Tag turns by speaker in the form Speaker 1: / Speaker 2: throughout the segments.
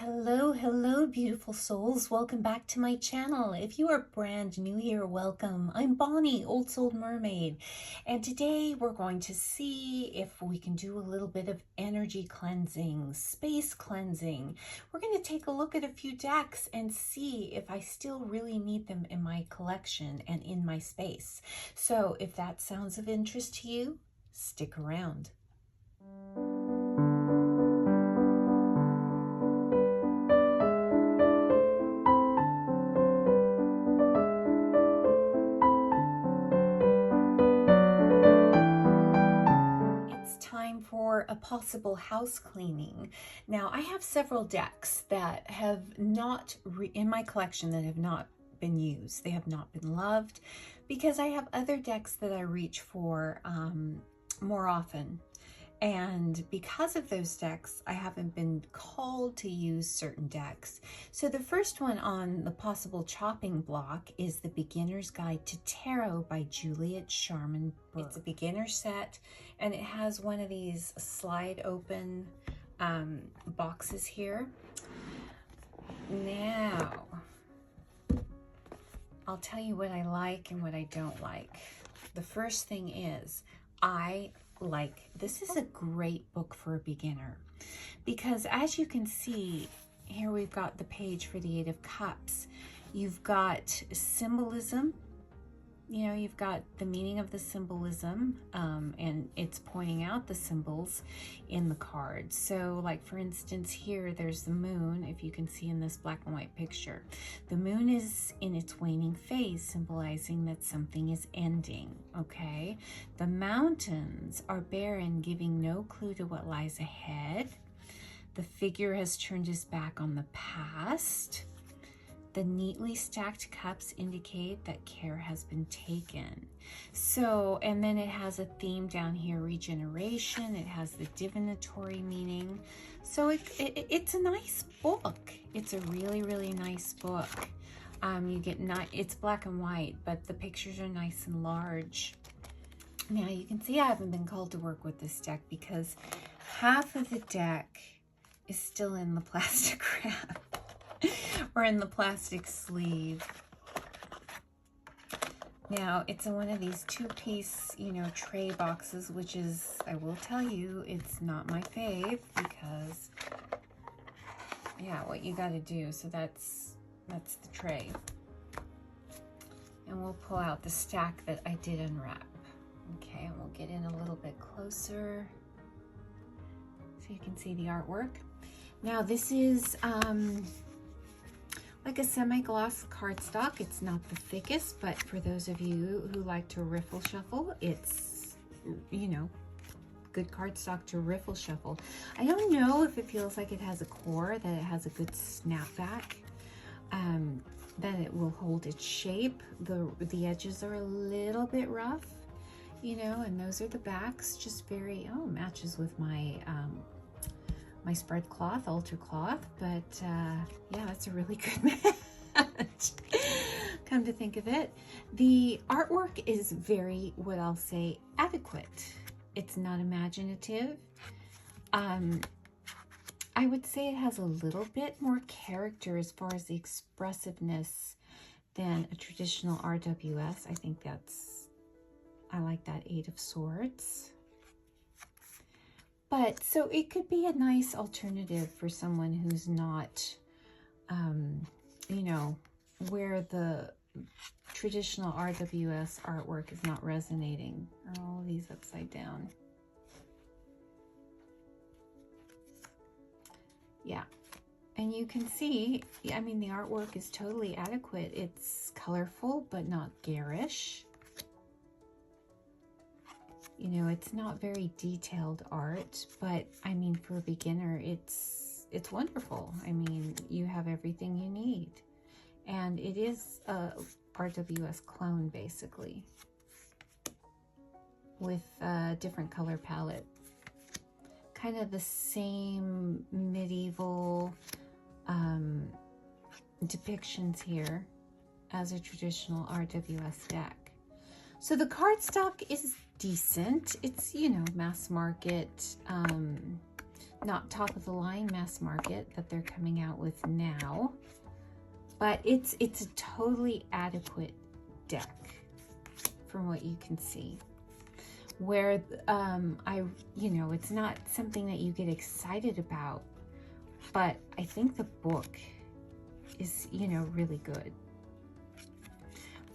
Speaker 1: Hello, hello, beautiful souls. Welcome back to my channel. If you are brand new here, welcome. I'm Bonnie, Old Soul Mermaid, and today we're going to see if we can do a little bit of energy cleansing, space cleansing. We're going to take a look at a few decks and see if I still really need them in my collection and in my space. So if that sounds of interest to you, stick around. For a possible house cleaning. Now, I have several decks that have not in my collection that have not been used. They have not been loved because I have other decks that I reach for more often. And because of those decks, I haven't been called to use certain decks. So the first one on the possible chopping block is The Beginner's Guide to Tarot by Juliet Sharman Burke. It's a beginner set, and it has one of these slide open boxes here. Now, I'll tell you what I like and what I don't like. The first thing is, this is a great book for a beginner because, as you can see here, we've got the page for the Eight of Cups. You've got symbolism, you know, you've got the meaning of the symbolism, and it's pointing out the symbols in the cards. So like, for instance, here there's the moon. If you can see in this black and white picture, the moon is in its waning phase, symbolizing that something is ending. Okay, the mountains are barren, giving no clue to what lies ahead. The figure has turned his back on the past. The neatly stacked cups indicate that care has been taken. So, and then it has a theme down here, regeneration. It has the divinatory meaning. So it's a nice book. It's a really, really nice book. You get it's black and white, but the pictures are nice and large. Now you can see I haven't been called to work with this deck because half of the deck is still in the plastic wrap. Or in the plastic sleeve. Now, it's in one of these two-piece, tray boxes, which is, I will tell you, it's not my fave because, yeah, what you got to do. So that's the tray. And we'll pull out the stack that I did unwrap. Okay, and we'll get in a little bit closer so you can see the artwork. Now, this is like a semi-gloss cardstock. It's not the thickest, but for those of you who like to riffle shuffle, it's, good cardstock to riffle shuffle. I don't know if it feels like it has a core, that it has a good snapback, that it will hold its shape. The edges are a little bit rough, and those are the backs, just very, matches with my my spread cloth, altar cloth, but yeah, that's a really good match. Come to think of it, the artwork is very, what I'll say, adequate. It's not imaginative. I would say it has a little bit more character as far as the expressiveness than a traditional RWS. I think I like that Eight of Swords. But so it could be a nice alternative for someone who's not, where the traditional RWS artwork is not resonating. Are all these upside down? Yeah. And you can see, I mean, the artwork is totally adequate. It's colorful, but not garish. It's not very detailed art, but I mean, for a beginner, it's wonderful. I mean, you have everything you need. And it is a RWS clone, basically, with a different color palette. Kind of the same medieval depictions here as a traditional RWS deck. So the cardstock is decent. It's, mass market. not top of the line mass market that they're coming out with now, but it's a totally adequate deck from what you can see. Where it's not something that you get excited about, but I think the book is, really good.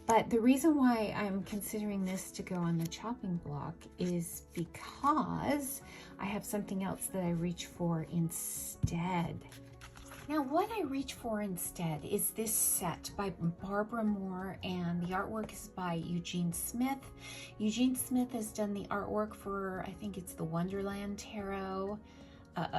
Speaker 1: But the reason why I'm considering this to go on the chopping block is because I have something else that I reach for instead. Now, what I reach for instead is this set by Barbara Moore, and the artwork is by Eugene Smith. Eugene Smith has done the artwork for, I think it's the Wonderland Tarot,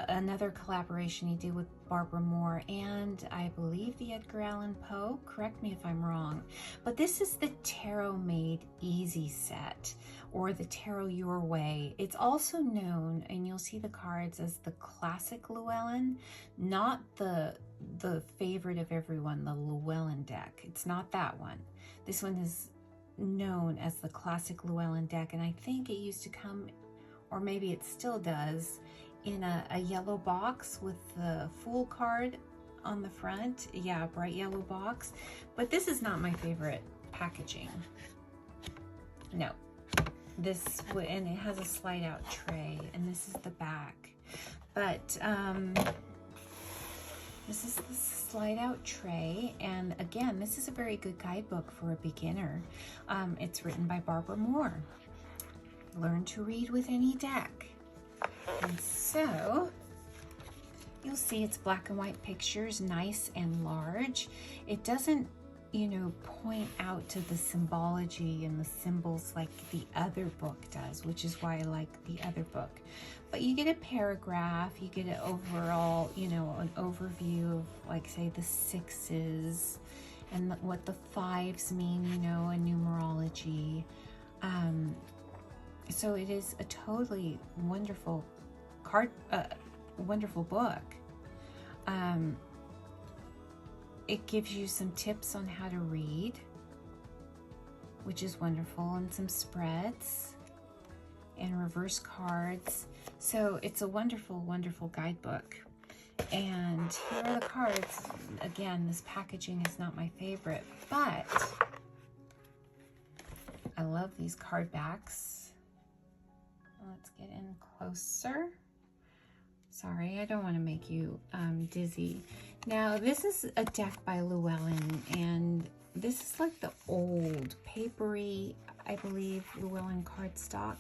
Speaker 1: another collaboration he did with Barbara Moore, and I believe the Edgar Allan Poe. Correct me if I'm wrong. But this is the Tarot Made Easy set, or the Tarot Your Way. It's also known, and you'll see the cards, as the Classic Llewellyn, not the favorite of everyone, the Llewellyn deck. It's not that one. This one is known as the Classic Llewellyn deck, and I think it used to come, or maybe it still does, in a yellow box with the Fool card on the front. Yeah, a bright yellow box. But this is not my favorite packaging. No. And it has a slide out tray, and this is the back. But this is the slide out tray, and again, this is a very good guidebook for a beginner. It's written by Barbara Moore. Learn to read with any deck. And so you'll see it's black and white pictures, nice and large. It doesn't, point out to the symbology and the symbols like the other book does, which is why I like the other book. But you get a paragraph, you get an overall, an overview of, like, say, the sixes and what the fives mean, in numerology. So it is a totally wonderful wonderful book. It gives you some tips on how to read, which is wonderful, and some spreads and reverse cards. So it's a wonderful, wonderful guidebook. And here are the cards. Again, this packaging is not my favorite, but I love these card backs. Let's get in closer. Sorry, I don't want to make you dizzy. Now, this is a deck by Llewellyn, and this is like the old papery, I believe, Llewellyn cardstock.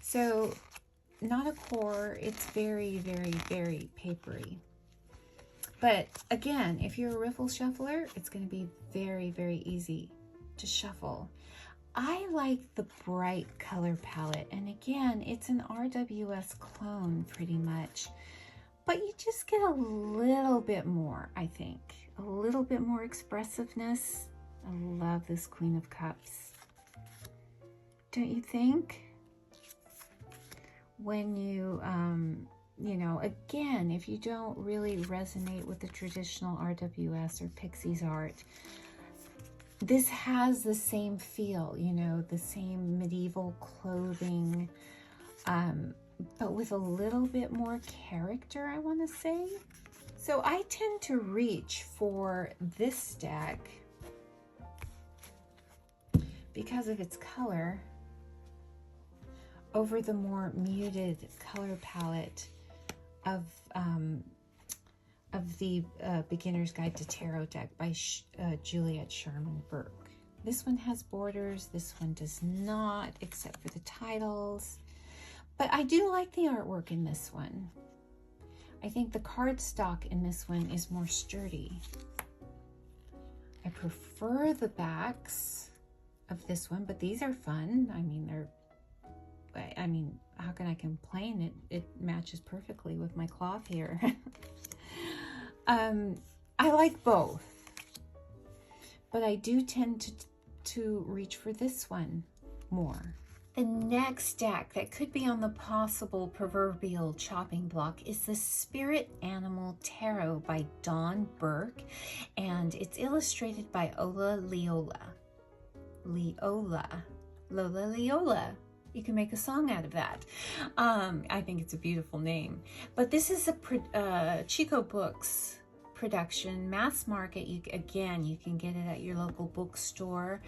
Speaker 1: So, not a core. It's very, very, very papery. But again, if you're a riffle shuffler, it's going to be very, very easy to shuffle. I like the bright color palette, and again, it's an RWS clone pretty much, but you just get a little bit more, I think, a little bit more expressiveness. I love this Queen of Cups. Don't you think? When you, again, if you don't really resonate with the traditional RWS or Pixies art, this has the same feel, the same medieval clothing, but with a little bit more character, I want to say. So I tend to reach for this deck because of its color over the more muted color palette of the Beginner's Guide to Tarot deck by Juliet Sharman Burke. This one has borders, this one does not, except for the titles. But I do like the artwork in this one. I think the cardstock in this one is more sturdy. I prefer the backs of this one, but these are fun. I mean, how can I complain? It matches perfectly with my cloth here. I like both, but I do tend to reach for this one more. The next deck that could be on the possible proverbial chopping block is the Spirit Animal Tarot by Dawn Burke, and it's illustrated by Lola Leola. You can make a song out of that. I think it's a beautiful name. But this is a Chico Books production, mass market. You can get it at your local bookstore,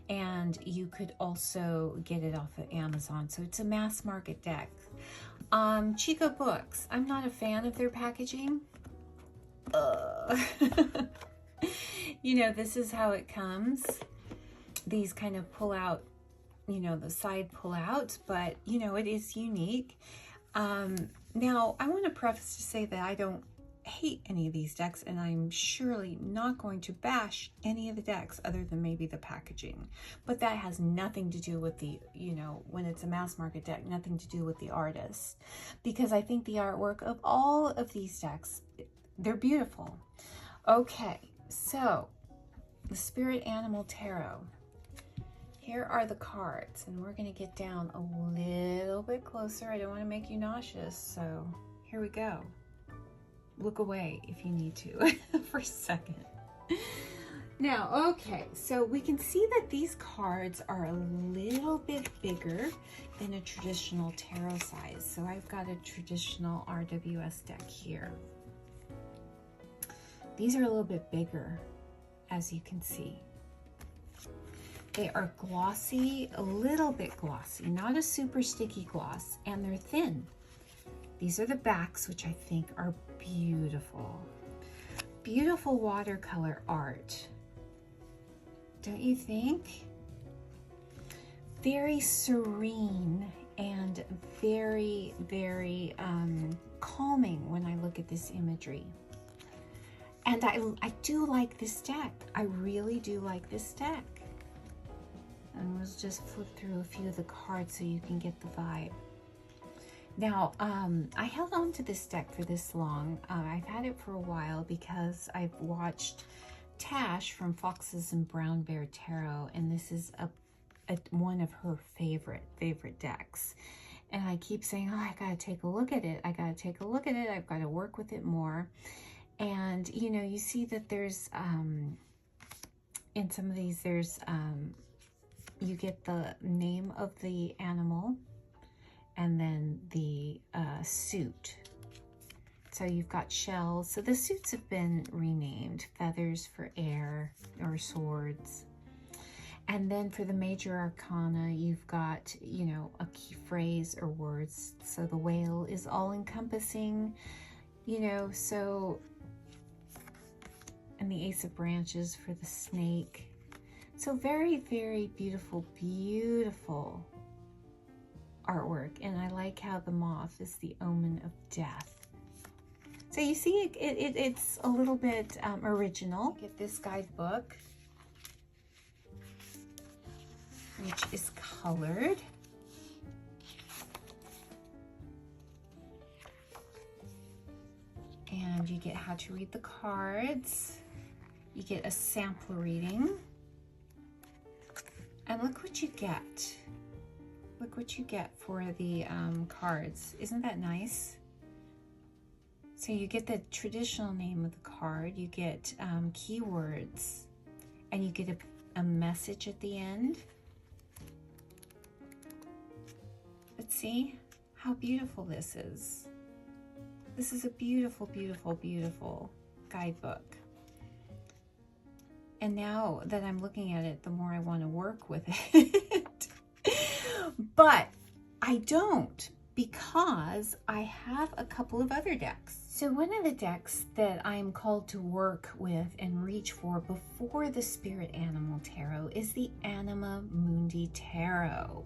Speaker 1: and you could also get it off of Amazon. So it's a mass market deck. Chico Books, I'm not a fan of their packaging. You know, this is how it comes. These kind of pull out, you know, the side pull out, but you know, it is unique. Now I want to preface to say that I don't hate any of these decks, and I'm surely not going to bash any of the decks other than maybe the packaging, but that has nothing to do with the, you know, when it's a mass market deck, nothing to do with the artist, because I think the artwork of all of these decks, they're beautiful. Okay, so the Spirit Animal Tarot. Here are the cards, and we're going to get down a little bit closer. I don't want to make you nauseous, so here we go. Look away if you need to for a second. Now, okay, so we can see that these cards are a little bit bigger than a traditional tarot size. So I've got a traditional RWS deck here. These are a little bit bigger, as you can see. They are glossy, a little bit glossy, not a super sticky gloss, and they're thin. These are the backs, which I think are beautiful. Beautiful watercolor art. Don't you think? Very serene and very, very calming when I look at this imagery. And I do like this deck. I really do like this deck. And let's just flip through a few of the cards so you can get the vibe. Now, I held on to this deck for this long. I've had it for a while because I've watched Tash from Foxes and Brown Bear Tarot, and this is one of her favorite decks. And I keep saying, oh, I gotta take a look at it. I gotta take a look at it. I've got to work with it more. And, you know, you see that there's, in some of these, there's, you get the name of the animal and then the suit. So you've got shells. So the suits have been renamed. Feathers for air or swords. And then for the major arcana, you've got, you know, a key phrase or words. So the whale is all encompassing, you know, so, and the ace of branches for the snake. So very, very beautiful, beautiful artwork. And I like how the moth is the omen of death. So you see, it's a little bit original. Get this guidebook, which is colored. And you get how to read the cards. You get a sample reading. And look what you get. Look what you get for the cards. Isn't that nice? So you get the traditional name of the card, you get keywords, and you get a message at the end. Let's see how beautiful this is. This is a beautiful, beautiful, beautiful guidebook. And now that I'm looking at it, the more I want to work with it. But I don't, because I have a couple of other decks. So one of the decks that I'm called to work with and reach for before the Spirit Animal Tarot is the Anima Mundi Tarot.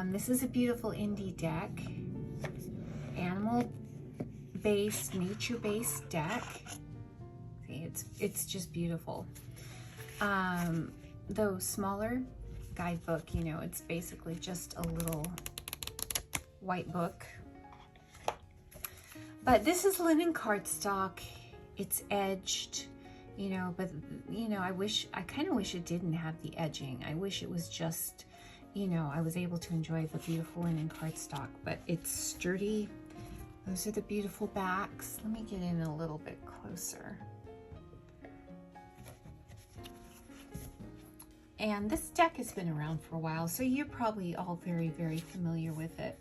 Speaker 1: This is a beautiful indie deck, animal-based, nature-based deck. See, it's just beautiful. Though smaller guidebook, you know, it's basically just a little white book. But this is linen cardstock. It's edged, you know, but you know, I kind of wish it didn't have the edging. I wish it was just, you know, I was able to enjoy the beautiful linen cardstock, but it's sturdy. Those are the beautiful backs. Let me get in a little bit closer. And this deck has been around for a while, so you're probably all very, very familiar with it.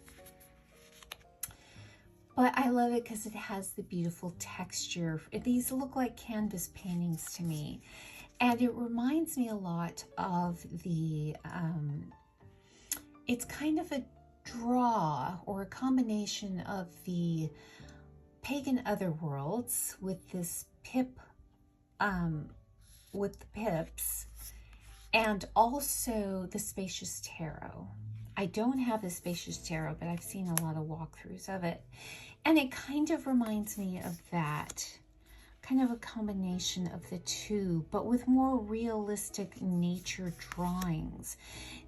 Speaker 1: But I love it because it has the beautiful texture. These look like canvas paintings to me. And it reminds me a lot of the, it's kind of a draw or a combination of the Pagan Otherworlds with this pip, with the pips, and also the Spacious Tarot. I don't have the Spacious Tarot, but I've seen a lot of walkthroughs of it. And it kind of reminds me of that, kind of a combination of the two, but with more realistic nature drawings.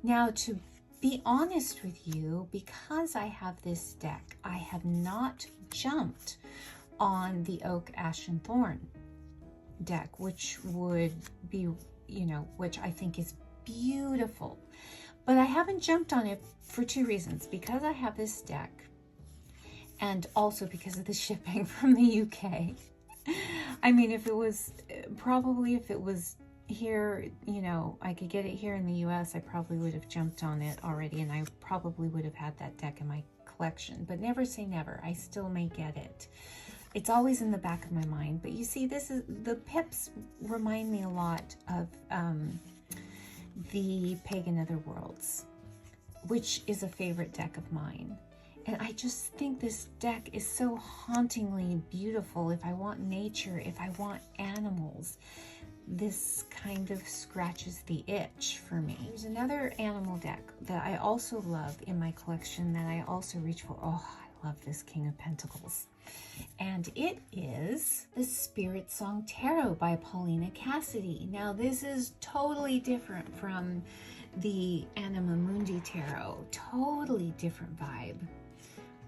Speaker 1: Now, to be honest with you, because I have this deck, I have not jumped on the Oak, Ash, and Thorn deck, which would be, you know, which I think is beautiful. But I haven't jumped on it for two reasons. Because I have this deck, and also because of the shipping from the UK. I mean, if it was, probably if it was here, you know, I could get it here in the US, I probably would have jumped on it already, and I probably would have had that deck in my collection. But never say never, I still may get it. It's always in the back of my mind. But you see, this is, the pips remind me a lot of the Pagan Otherworlds, which is a favorite deck of mine. And I just think this deck is so hauntingly beautiful. If I want nature, if I want animals, this kind of scratches the itch for me. There's another animal deck that I also love in my collection that I also reach for. Oh, I love this King of Pentacles. And it is the Spirit Song Tarot by Paulina Cassidy. Now, this is totally different from the Anima Mundi Tarot. Totally different vibe.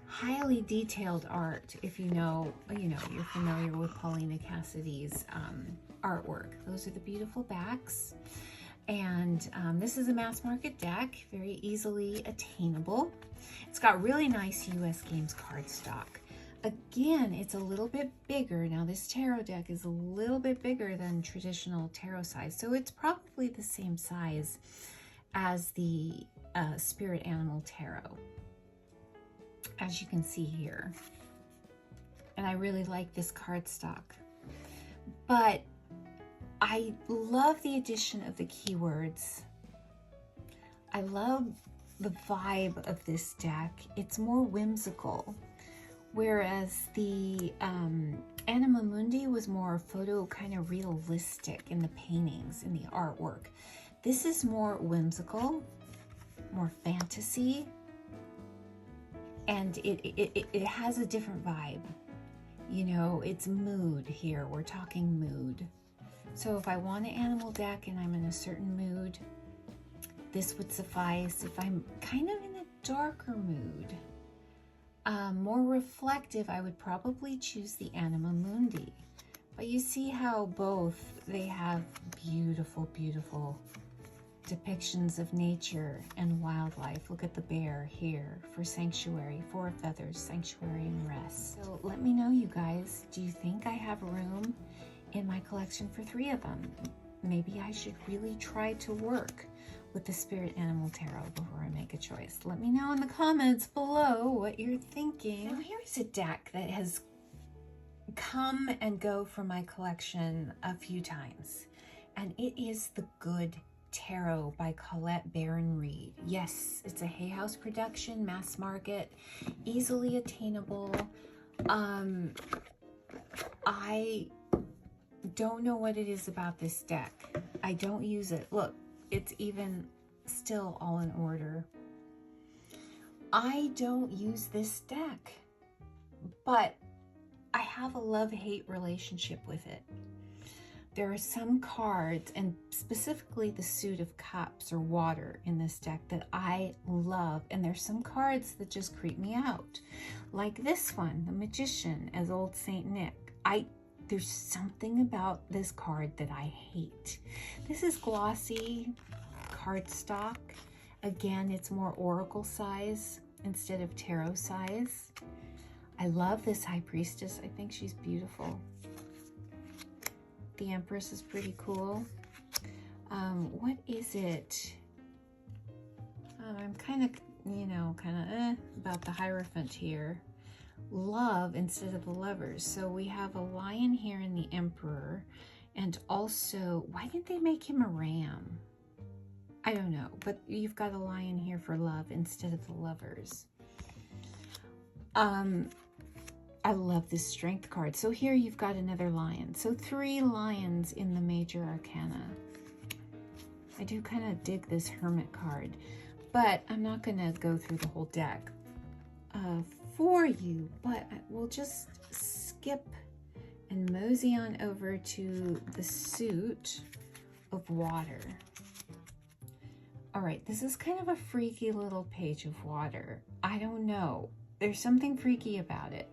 Speaker 1: Highly detailed art. If you know, you're familiar with Paulina Cassidy's artwork. Those are the beautiful backs. And this is a mass market deck, very easily attainable. It's got really nice US Games cardstock. Again, it's a little bit bigger. Now, this tarot deck is a little bit bigger than traditional tarot size, so it's probably the same size as the Spirit Animal Tarot, as you can see here. And I really like this cardstock. But I love the addition of the keywords. I love the vibe of this deck. It's more whimsical. Whereas the Anima Mundi was more photo, kind of realistic in the paintings, in the artwork. This is more whimsical, more fantasy, and it has a different vibe. You know, it's mood here. We're talking mood. So if I want an animal deck and I'm in a certain mood, this would suffice. If I'm kind of in a darker mood, more reflective, I would probably choose the Anima Mundi. But you see how both, they have beautiful, beautiful depictions of nature and wildlife. Look at the bear here for sanctuary, 4 feathers, sanctuary and rest. So let me know, you guys, do you think I have room in my collection for 3 of them? Maybe I should really try to work with the Spirit Animal Tarot before I make a choice. Let me know in the comments below what you're thinking. Now, here's a deck that has come and go from my collection a few times, and it is the Good Tarot by Colette Baron Reed. Yes, it's a Hay House production, mass market, easily attainable. I don't know what it is about this deck. I don't use it. Look, it's even still all in order. I don't use this deck, but I have a love-hate relationship with it. There are some cards, and specifically the Suit of Cups or water in this deck, that I love, and there's some cards that just creep me out. Like this one, the Magician as Old Saint Nick. There's something about this card that I hate. This is glossy cardstock. Again, it's more oracle size instead of tarot size. I love this High Priestess. I think she's beautiful. The Empress is pretty cool. What is it? I'm kind of, about the Hierophant here. Love instead of the Lovers. So we have a lion here in the Emperor. And also, why didn't they make him a ram? I don't know, but you've got a lion here for love instead of the Lovers. I love this Strength card. So here you've got another lion. So 3 lions in the major arcana. I do kind of dig this Hermit card, but I'm not going to go through the whole deck for you, but we'll just skip and mosey on over to the Suit of Water. All right, this is kind of a freaky little page of water. I don't know. There's something freaky about it.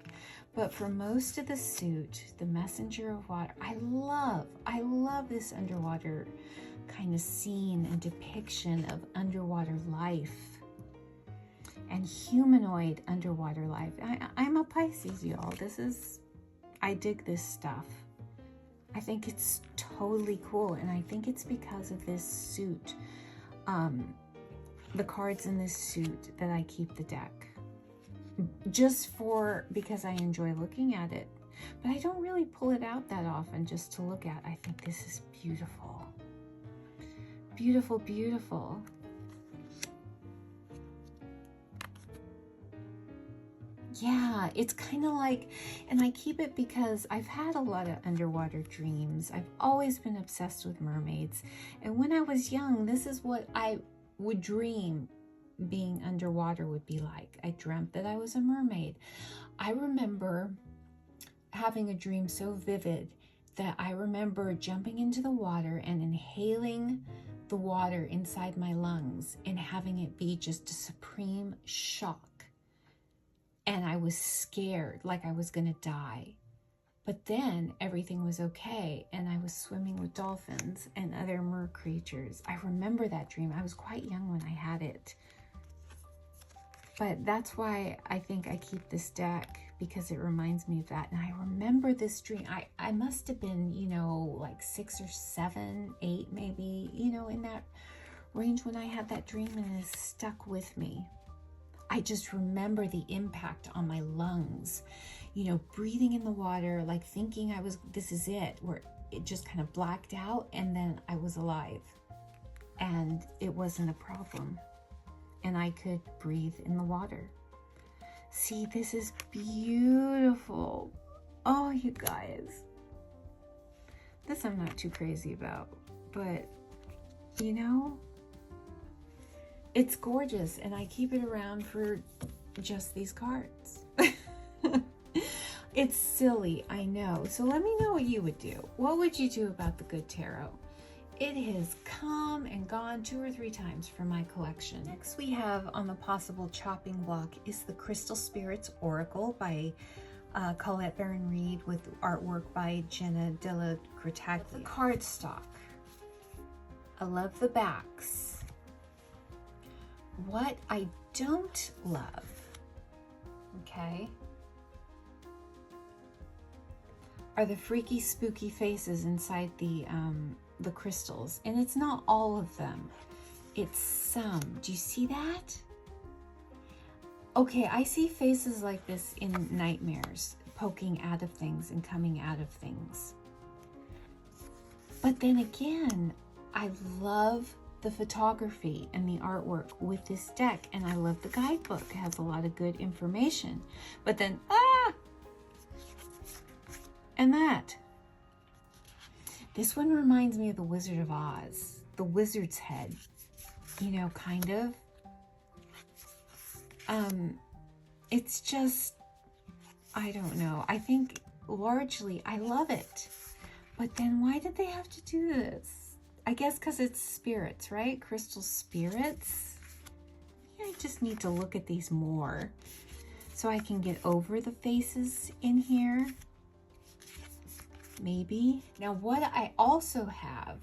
Speaker 1: But for most of the suit, the Messenger of Water, I love this underwater kind of scene and depiction of underwater life and humanoid underwater life. I'm a Pisces, y'all. I dig this stuff. I think it's totally cool, and I think it's because of this suit, the cards in this suit, that I keep the deck. Because I enjoy looking at it, but I don't really pull it out that often just to look at. I think this is beautiful. Beautiful, beautiful. Yeah, it's kind of like, and I keep it because I've had a lot of underwater dreams. I've always been obsessed with mermaids. And when I was young, this is what I would dream being underwater would be like. I dreamt that I was a mermaid. I remember having a dream so vivid that I remember jumping into the water and inhaling the water inside my lungs and having it be just a supreme shock. And I was scared, like I was gonna die. But then everything was okay, and I was swimming with dolphins and other mer creatures. I remember that dream. I was quite young when I had it. But that's why I think I keep this deck, because it reminds me of that. And I remember this dream. I must have been, like 6 or 7, 8 maybe, in that range when I had that dream, and it stuck with me. I just remember the impact on my lungs, breathing in the water, like thinking this is it, where it just kind of blacked out, and then I was alive and it wasn't a problem. And I could breathe in the water. See, this is beautiful. Oh, you guys. This I'm not too crazy about, but it's gorgeous, and I keep it around for just these cards. It's silly, I know. So let me know what you would do. What would you do about the Good Tarot? It has come and gone 2 or 3 times from my collection. Next we have on the possible chopping block is the Crystal Spirits Oracle by Colette Baron Reed with artwork by Jenna Della Grataglia. Cardstock. I love the backs. What I don't love, okay, are the freaky, spooky faces inside the crystals. And it's not all of them, it's some. Do you see that? Okay, I see faces like this in nightmares, poking out of things and coming out of things. But then again, I love the photography and the artwork with this deck, and I love the guidebook. It has a lot of good information. But then, and that. This one reminds me of the Wizard of Oz, the wizard's head, kind of. It's just, I don't know. I think largely I love it. But then why did they have to do this? I guess because it's spirits, right? Crystal spirits. I just need to look at these more so I can get over the faces in here. Maybe. Now what I also have,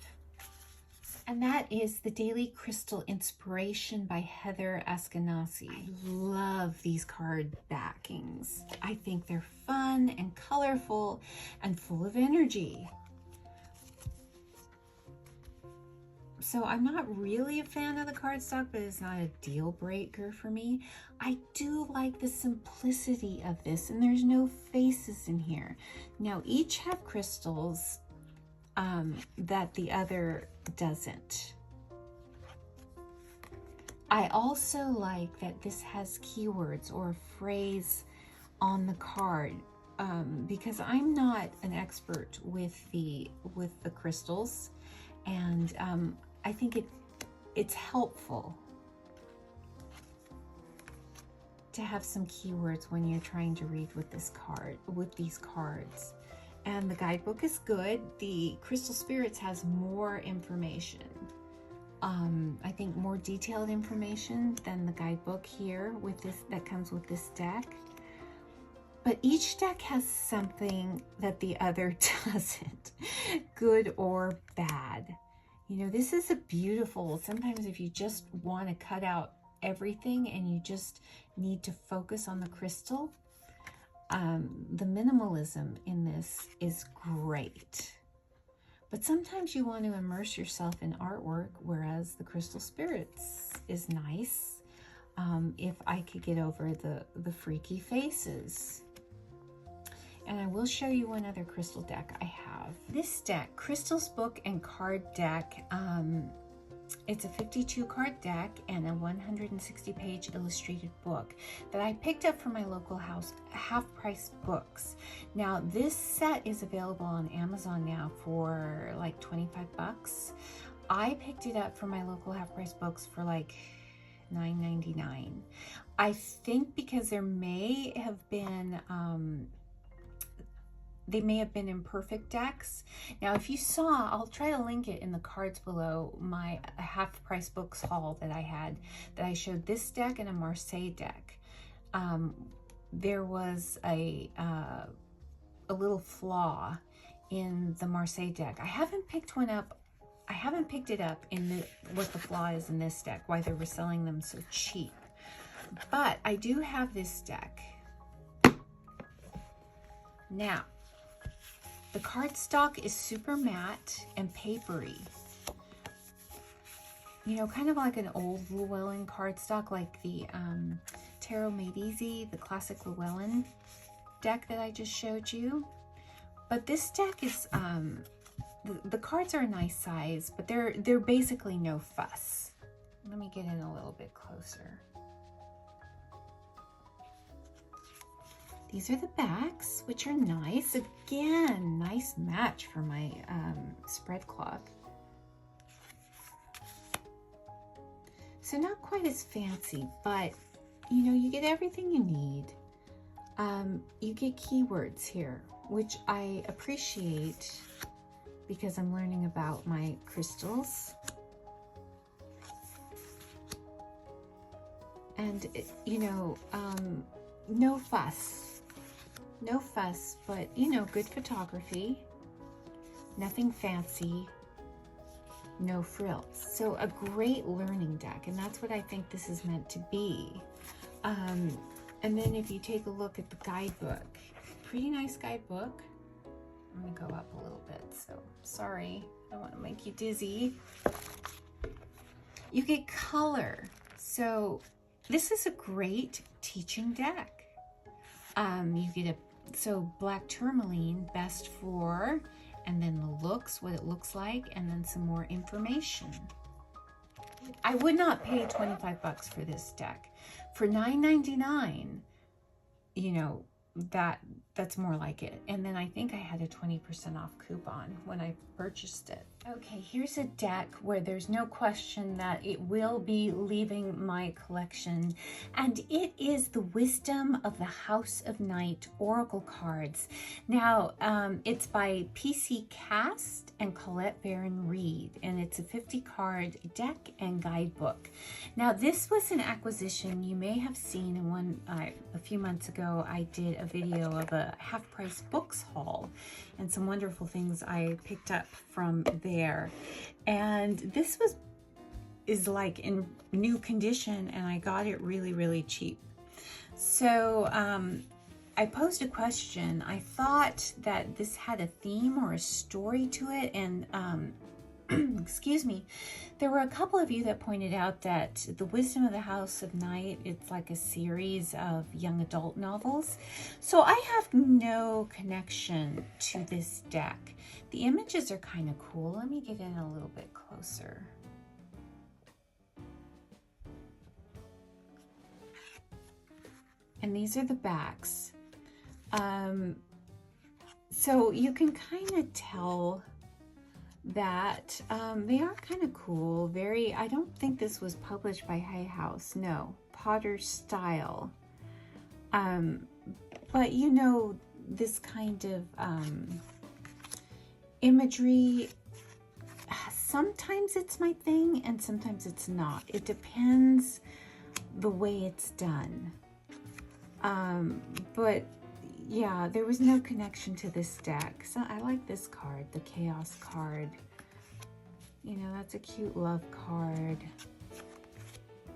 Speaker 1: and that is the Daily Crystal Inspiration by Heather Askenazi. I love these card backings. I think they're fun and colorful and full of energy. So I'm not really a fan of the cardstock, but it's not a deal breaker for me. I do like the simplicity of this, and there's no faces in here. Now, each have crystals that the other doesn't. I also like that this has keywords or a phrase on the card, because I'm not an expert with the crystals, and I think it's helpful to have some keywords when you're trying to read with these cards. And the guidebook is good. The Crystal Spirits has more information. I think more detailed information than the guidebook here with this that comes with this deck. But each deck has something that the other doesn't, good or bad. You know, this is a beautiful, sometimes if you just want to cut out everything and you just need to focus on the crystal, the minimalism in this is great. But sometimes you want to immerse yourself in artwork, whereas the Crystal Spirits is nice. If I could get over the freaky faces. And I will show you one other crystal deck I have. This deck, Crystals Book and Card Deck, it's a 52 card deck and a 160 page illustrated book that I picked up from my local house, Half Price Books. Now this set is available on Amazon now for like 25 bucks. I picked it up from my local Half Price Books for like $9.99. I think because there may have been they may have been imperfect decks. Now, if you saw, I'll try to link it in the cards below, my Half Price Books haul that I had, that I showed this deck and a Marseille deck. There was a little flaw in the Marseille deck. I haven't picked one up. I haven't picked it up in what the flaw is in this deck, why they were selling them so cheap. But I do have this deck. Now, the cardstock is super matte and papery. You know, kind of like an old Llewellyn cardstock, like the Tarot Made Easy, the classic Llewellyn deck that I just showed you. But this deck is, the cards are a nice size, but they're basically no fuss. Let me get in a little bit closer. These are the backs, which are nice. Again, nice match for my spread cloth. So not quite as fancy, but you know, you get everything you need. You get keywords here, which I appreciate because I'm learning about my crystals. And, you know, no fuss. No fuss, but, you know, good photography. Nothing fancy. No frills. So a great learning deck, and that's what I think this is meant to be. And then if you take a look at the guidebook, pretty nice guidebook. I'm gonna go up a little bit, so sorry, I don't want to make you dizzy. You get color. So this is a great teaching deck. You get so black tourmaline, best for, and then the looks, what it looks like, and then some more information. I would not pay 25 bucks for this deck. For $9.99, you know, that's more like it. And then I think I had a 20% off coupon when I purchased it. Okay, here's a deck where there's no question that it will be leaving my collection, and it is the Wisdom of the House of Night Oracle cards. Now, it's by PC Cast and Colette Baron Reed, and it's a 50 card deck and guidebook. Now, this was an acquisition you may have seen in one, a few months ago. I did a video of a Half Price Books haul and some wonderful things I picked up from there. And this is like in new condition, and I got it really, really cheap. So I posed a question. I thought that this had a theme or a story to it, and excuse me, there were a couple of you that pointed out that The Wisdom of the House of Night, it's like a series of young adult novels. So I have no connection to this deck. The images are kind of cool. Let me get in a little bit closer. And these are the backs. So you can kind of tell that they are kind of cool. Very, I don't think this was published by Hay House. No, Potter's Style. But you know, this kind of imagery, sometimes it's my thing and sometimes it's not. It depends the way it's done. But yeah, there was no connection to this deck. So I like this card, the Chaos card. You know, that's a cute love card.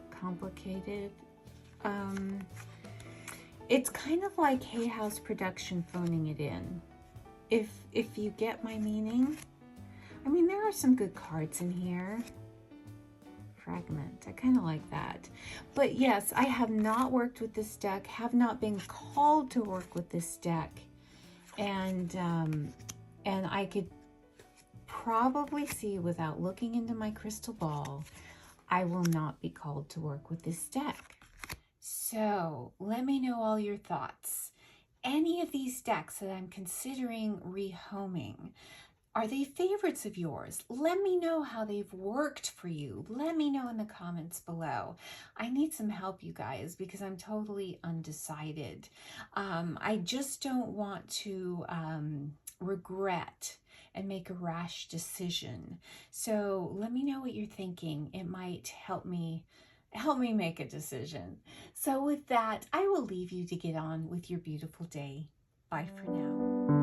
Speaker 1: Complicated. It's kind of like Hay House production phoning it in. If you get my meaning. I mean, there are some good cards in here. Fragment, I kind of like that. But yes, I have not worked with this deck, have not been called to work with this deck, and I could probably see without looking into my crystal ball, I will not be called to work with this deck. So let me know all your thoughts. Any of these decks that I'm considering rehoming, are they favorites of yours? Let me know how they've worked for you. Let me know in the comments below. I need some help, you guys, because I'm totally undecided. I just don't want to regret and make a rash decision. So let me know what you're thinking. It might help me make a decision. So with that, I will leave you to get on with your beautiful day. Bye for now.